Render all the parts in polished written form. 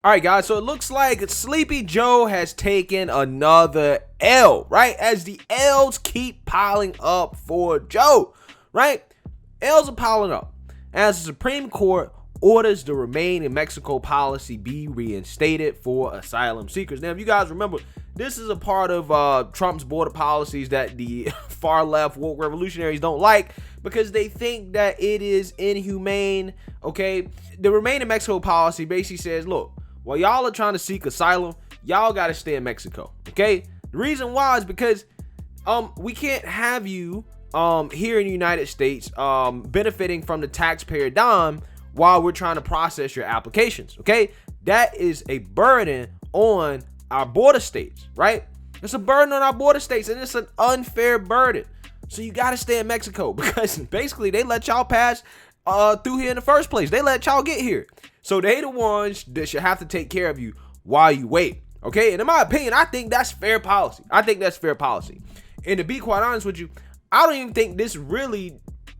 All right, guys, so it looks like Sleepy Joe has taken another L, right? As the L's keep piling up for Joe, right? L's are piling up as the Supreme Court orders the remain in Mexico policy be reinstated for asylum seekers. Now, if you guys remember, this is a part of Trump's border policies that the far left woke revolutionaries don't like because they think that it is inhumane, okay? The remain in Mexico policy basically says, look, while y'all are trying to seek asylum, y'all got to stay in Mexico, okay? The reason why is because we can't have you here in the United States benefiting from the taxpayer dime while we're trying to process your applications, okay? That is a burden on our border states, right? It's a burden on our border states, and it's an unfair burden. So you got to stay in Mexico because basically they let y'all pass through here in the first place. They let y'all get here. So they the ones that should have to take care of you while you wait, okay? And in my opinion, I think that's fair policy. And to be quite honest with you, I don't even think this really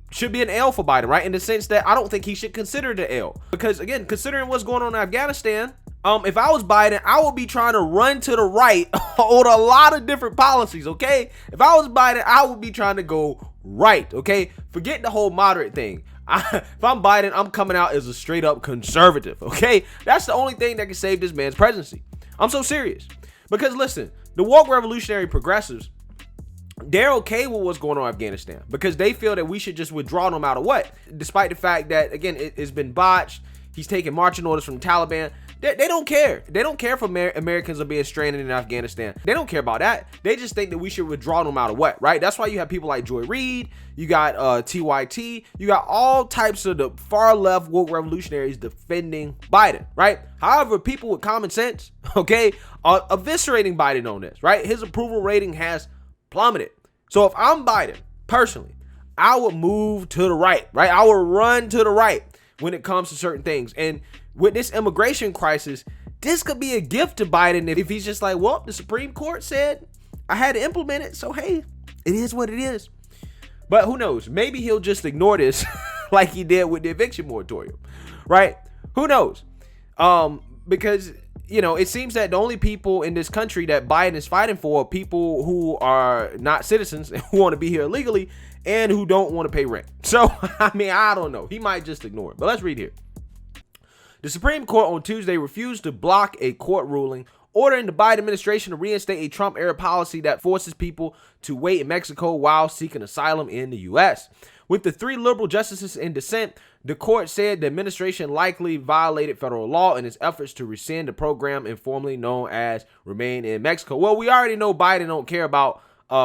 should be an L for Biden, right? In the sense that I don't think he should consider the L. Because again, considering what's going on in Afghanistan, if I was Biden, I would be trying to run to the right on a lot of different policies, okay? If I was Biden, I would be trying to go right, okay? Forget the whole moderate thing. If I'm Biden, I'm coming out as a straight up conservative, okay? That's the only thing that can save this man's presidency. I'm so serious. Because listen, the woke revolutionary progressives, they're okay with what's going on in Afghanistan because they feel that we should just withdraw no matter what, despite the fact that, again, it's been botched. He's taking marching orders from the Taliban. They don't care. They don't care if Americans are being stranded in Afghanistan. They don't care about that. They just think that we should withdraw no matter what, right? That's why you have people like Joy Reid. You got TYT. You got all types of the far left woke revolutionaries defending Biden, right? However, people with common sense, okay, are eviscerating Biden on this, right? His approval rating has plummeted. So if I'm Biden, personally, I would move to the right, right? I would run to the right when it comes to certain things. And with this immigration crisis, this could be a gift to Biden if he's just like, well, the Supreme Court said I had to implement it, so hey, it is what it is. But who knows? Maybe he'll just ignore this like he did with the eviction moratorium, right? Who knows? Because, you know, it seems that the only people in this country that Biden is fighting for are people who are not citizens, who want to be here illegally, and who don't want to pay rent. So, I mean, I don't know. He might just ignore it. But let's read here. The Supreme Court on Tuesday refused to block a court ruling ordering the Biden administration to reinstate a Trump-era policy that forces people to wait in Mexico while seeking asylum in the U.S. With the 3 liberal justices in dissent, the court said the administration likely violated federal law in its efforts to rescind the program informally known as Remain in Mexico. Well, we already know Biden don't care about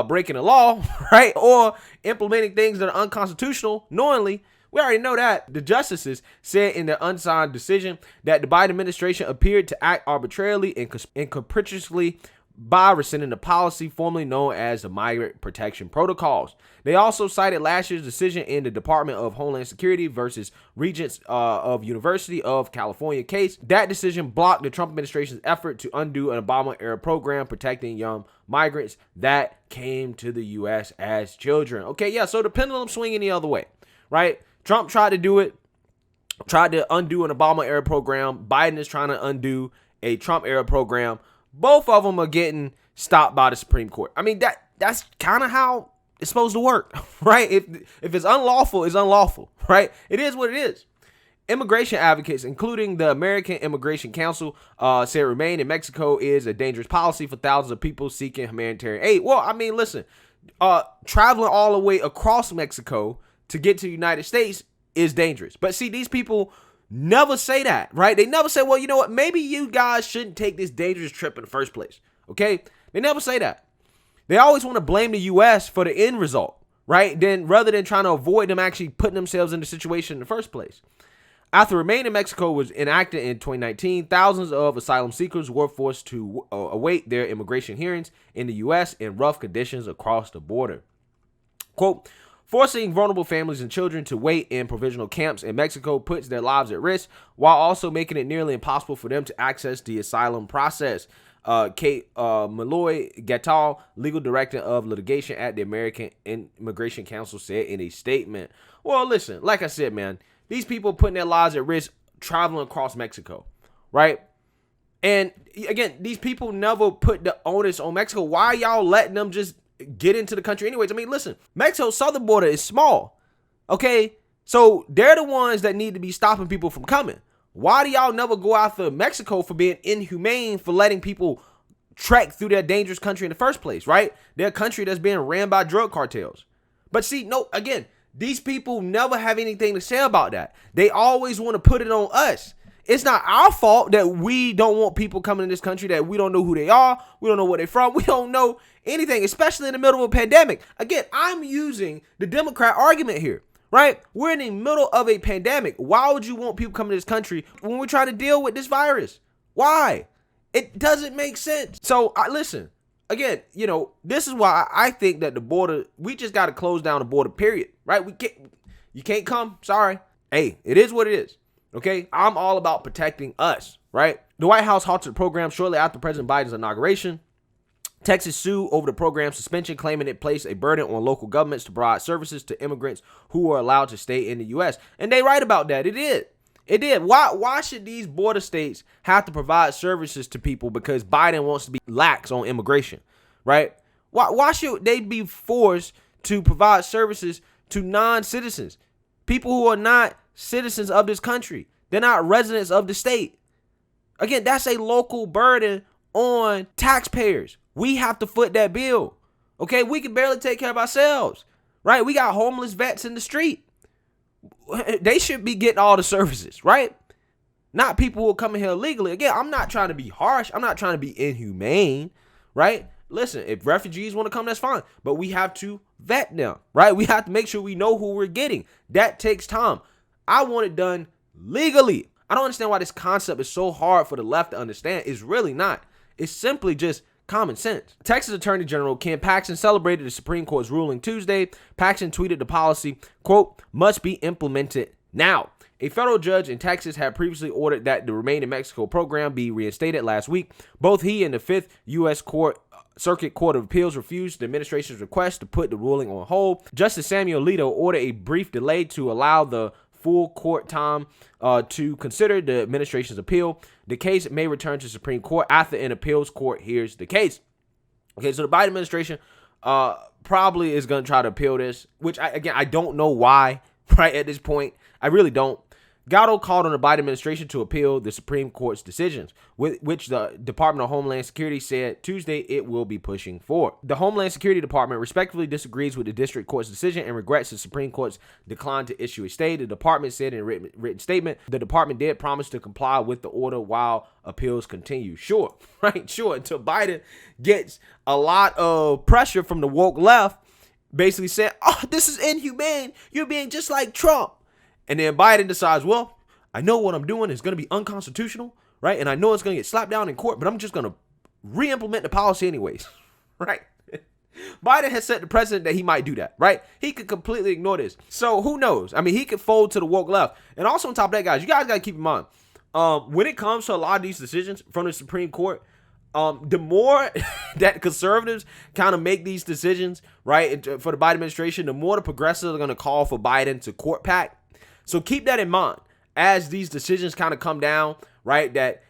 breaking the law, right? Or implementing things that are unconstitutional knowingly. We already know that. The justices said in their unsigned decision that the Biden administration appeared to act arbitrarily and capriciously by rescinding the policy formerly known as the Migrant Protection Protocols. They also cited last year's decision in the Department of Homeland Security versus Regents of University of California case. That decision blocked the Trump administration's effort to undo an Obama-era program protecting young migrants that came to the U.S. as children. Okay, yeah, so the pendulum swinging the other way, right? Trump tried to do it, tried to undo an Obama-era program. Biden is trying to undo a Trump-era program. Both of them are getting stopped by the Supreme Court. I mean, that's kind of how it's supposed to work, right? If it's unlawful, it's unlawful, right? It is what it is. Immigration advocates, including the American Immigration Council, say Remain in Mexico is a dangerous policy for thousands of people seeking humanitarian aid. Well, I mean, listen, traveling all the way across Mexico to get to the United States is dangerous. But see, these people never say that, right? They never say, well, you know what? Maybe you guys shouldn't take this dangerous trip in the first place, okay? They never say that. They always want to blame the U.S. for the end result, right? Then rather than trying to avoid them actually putting themselves in the situation in the first place. After Remain in Mexico was enacted in 2019, thousands of asylum seekers were forced to await their immigration hearings in the U.S. in rough conditions across the border. Quote, forcing vulnerable families and children to wait in provisional camps in Mexico puts their lives at risk while also making it nearly impossible for them to access the asylum process. Kate Malloy Gattal, legal director of litigation at the American Immigration Council, said in a statement. Well, listen, like I said, man, these people putting their lives at risk traveling across Mexico, right? And again, these people never put the onus on Mexico. Why are y'all letting them just get into the country anyways? I mean, listen, Mexico's southern border is small. Okay, so they're the ones that need to be stopping people from coming. Why do y'all never go after Mexico for being inhumane, for letting people trek through their dangerous country in the first place, right? Their country that's being ran by drug cartels. But see, no, again, these people never have anything to say about that. They always want to put it on us. It's not our fault that we don't want people coming in this country, that we don't know who they are. We don't know where they're from. We don't know anything, especially in the middle of a pandemic. Again, I'm using the Democrat argument here, right? We're in the middle of a pandemic. Why would you want people coming to this country when we're trying to deal with this virus? Why? It doesn't make sense. So listen, again, this is why I think that the border, we just got to close down the border, period, right? You can't come. Sorry. Hey, it is what it is. Okay, I'm all about protecting us, right? The White House halted the program shortly after President Biden's inauguration. Texas sued over the program's suspension, claiming it placed a burden on local governments to provide services to immigrants who are allowed to stay in the U.S. And they right about that. It did. It did. Why should these border states have to provide services to people because Biden wants to be lax on immigration, right? Why should they be forced to provide services to non-citizens, people who are not citizens of this country? They're not residents of the state. Again, that's a local burden on taxpayers. We have to foot that bill. Okay, we can barely take care of ourselves, right? We got homeless vets in the street. They should be getting all the services, right? Not people who are coming here illegally. Again, I'm not trying to be harsh. I'm not trying to be inhumane, right? Listen, if refugees want to come, that's fine. But we have to vet them, right? We have to make sure we know who we're getting. That takes time. I want it done legally. I don't understand why this concept is so hard for the left to understand. It's really not. It's simply just common sense. Texas Attorney General Ken Paxton celebrated the Supreme Court's ruling Tuesday. Paxton tweeted the policy, quote, must be implemented now. A federal judge in Texas had previously ordered that the Remain in Mexico program be reinstated last week. Both he and the 5th U.S. Circuit Court of Appeals refused the administration's request to put the ruling on hold. Justice Samuel Alito ordered a brief delay to allow the full court time to consider the administration's appeal. The case may return to Supreme Court after an appeals court hears the case. Okay, so the Biden administration probably is going to try to appeal this, which I don't know why, right, at this point. I really don't. Gatto called on the Biden administration to appeal the Supreme Court's decisions, which the Department of Homeland Security said Tuesday it will be pushing for. The Homeland Security Department respectfully disagrees with the district court's decision and regrets the Supreme Court's decline to issue a stay. The department said in a written statement, the department did promise to comply with the order while appeals continue. Sure, right? Sure, until Biden gets a lot of pressure from the woke left, basically saying, oh, this is inhumane. You're being just like Trump. And then Biden decides, well, I know what I'm doing is going to be unconstitutional, right? And I know it's going to get slapped down in court, but I'm just going to re-implement the policy anyways, right? Biden has set the precedent that he might do that, right? He could completely ignore this. So who knows? I mean, he could fold to the woke left. And also on top of that, guys, you guys got to keep in mind, when it comes to a lot of these decisions from the Supreme Court, the more that conservatives kind of make these decisions, right, for the Biden administration, the more the progressives are going to call for Biden to court pack. So keep that in mind as these decisions kind of come down, right? That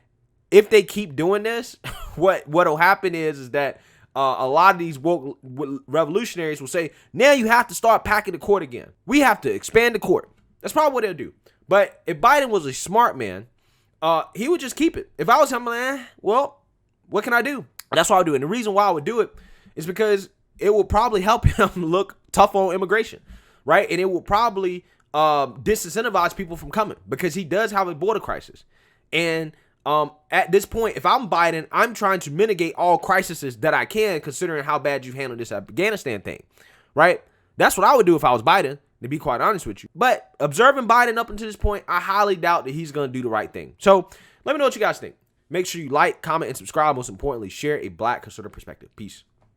if they keep doing this, what'll happen is that a lot of these woke revolutionaries will say, now you have to start packing the court again. We have to expand the court. That's probably what they'll do. But if Biden was a smart man, he would just keep it. If I was him, well, what can I do? That's what I would do. And the reason why I would do it is because it will probably help him look tough on immigration, right? And it will probably disincentivize people from coming because he does have a border crisis. And at this point, if I'm Biden, I'm trying to mitigate all crises that I can, considering how bad you've handled this Afghanistan thing, right? That's what I would do if I was Biden, to be quite honest with you. But observing Biden up until this point, I highly doubt that he's going to do the right thing. So let me know what you guys think. Make sure you like, comment, and subscribe. Most importantly, share a Black conservative perspective. Peace.